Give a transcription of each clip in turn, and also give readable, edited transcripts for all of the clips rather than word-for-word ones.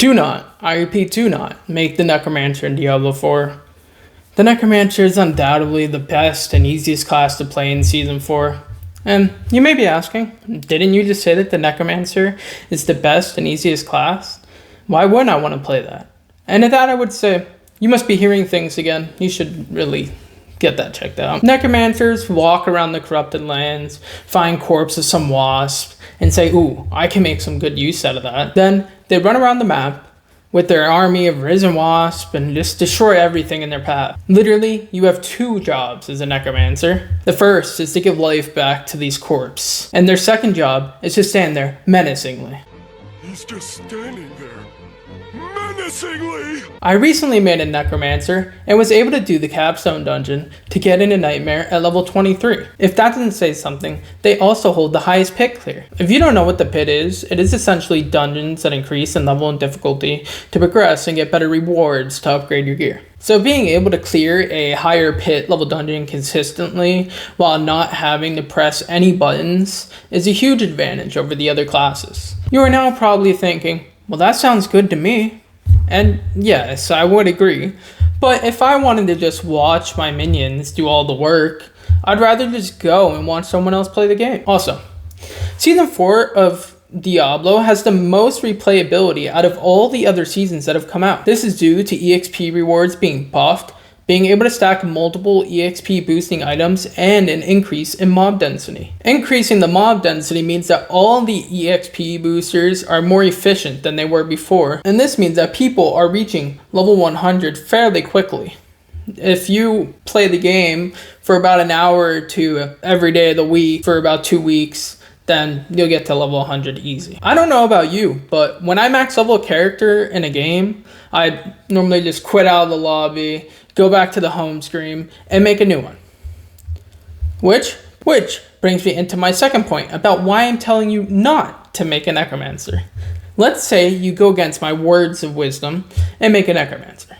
Do not, I repeat, do not make the Necromancer in Diablo 4. The Necromancer is undoubtedly the best and easiest class to play in Season 4. And you may be asking, didn't you just say that the Necromancer is the best and easiest class? Why wouldn't I want to play that? And to that I would say, you must be hearing things again. You should really get that checked out. Necromancers walk around the corrupted lands, find corpses of some wasps, and say, ooh, I can make some good use out of that. Then they run around the map with their army of risen wasps and just destroy everything in their path. Literally, you have two jobs as a Necromancer. The first is to give life back to these corpses, and their second job is to stand there menacingly. He's just standing there, menacingly! I recently made a Necromancer and was able to do the capstone dungeon to get into Nightmare at level 23. If that doesn't say something, they also hold the highest pit clear. If you don't know what the pit is, it is essentially dungeons that increase in level and difficulty to progress and get better rewards to upgrade your gear. So being able to clear a higher pit level dungeon consistently while not having to press any buttons is a huge advantage over the other classes. You are now probably thinking, well, that sounds good to me. And yes, I would agree. But if I wanted to just watch my minions do all the work, I'd rather just go and watch someone else play the game. Also, Season 4 of Diablo has the most replayability out of all the other seasons that have come out. This is due to EXP rewards being buffed, being able to stack multiple EXP boosting items, and an increase in mob density. Increasing the mob density means that all the EXP boosters are more efficient than they were before, and this means that people are reaching level 100 fairly quickly. If you play the game for about an hour or two every day of the week for about 2 weeks, then you'll get to level 100 easy. I don't know about you, but when I max level a character in a game, I normally just quit out of the lobby, go back to the home screen, and make a new one. Which brings me into my second point about why I'm telling you not to make a Necromancer. Let's say you go against my words of wisdom and make a Necromancer.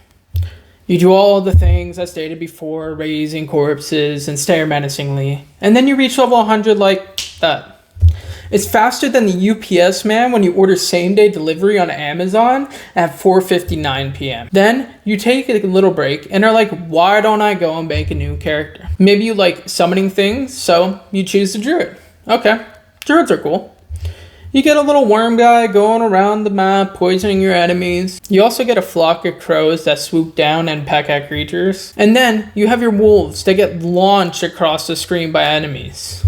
You do all the things I stated before, raising corpses and stare menacingly, and then you reach level 100 like that. It's faster than the UPS man when you order same-day delivery on Amazon at 4:59 p.m. Then you take a little break and are like, why don't I go and make a new character? Maybe you like summoning things, so you choose the druid. Okay, druids are cool. You get a little worm guy going around the map, poisoning your enemies. You also get a flock of crows that swoop down and peck at creatures. And then you have your wolves that get launched across the screen by enemies.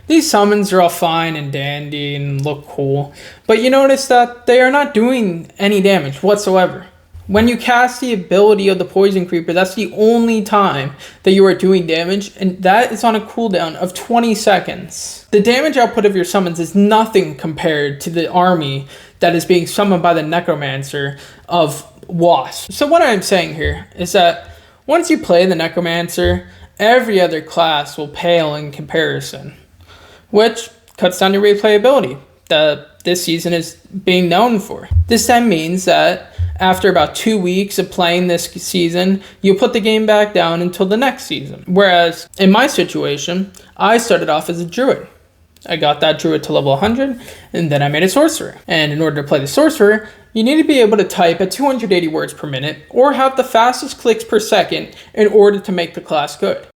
These summons are all fine and dandy and look cool, but you notice that they are not doing any damage whatsoever. When you cast the ability of the Poison Creeper, that's the only time that you are doing damage, and that is on a cooldown of 20 seconds. The damage output of your summons is nothing compared to the army that is being summoned by the Necromancer of wasps. So what I'm saying here is that once you play the Necromancer, every other class will pale in comparison, which cuts down your replayability that this season is being known for. This then means that after about 2 weeks of playing this season, you'll put the game back down until the next season. Whereas in my situation, I started off as a druid. I got that druid to level 100, and then I made a sorcerer. And in order to play the sorcerer, you need to be able to type at 280 words per minute or have the fastest clicks per second in order to make the class good.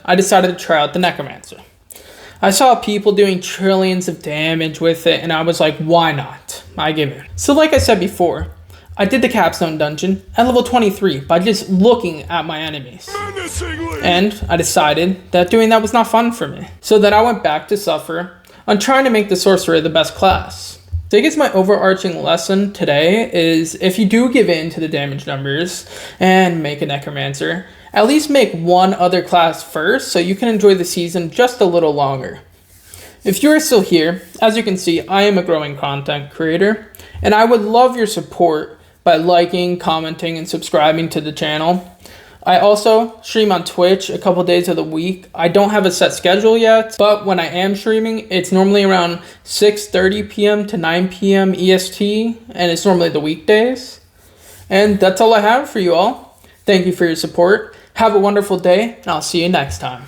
I decided to try out the Necromancer. I saw people doing trillions of damage with it, and I was like, why not? I give it. So like I said before, I did the capstone dungeon at level 23 by just looking at my enemies. And I decided that doing that was not fun for me. So then I went back to suffer on trying to make the sorcerer the best class. So I guess my overarching lesson today is if you do give in to the damage numbers and make a Necromancer, at least make one other class first so you can enjoy the season just a little longer. If you are still here, as you can see, I am a growing content creator, and I would love your support by liking, commenting, and subscribing to the channel. I also stream on Twitch a couple days of the week. I don't have a set schedule yet, but when I am streaming, it's normally around 6:30 p.m. to 9 p.m. EST, and it's normally the weekdays. And that's all I have for you all. Thank you for your support. Have a wonderful day, and I'll see you next time.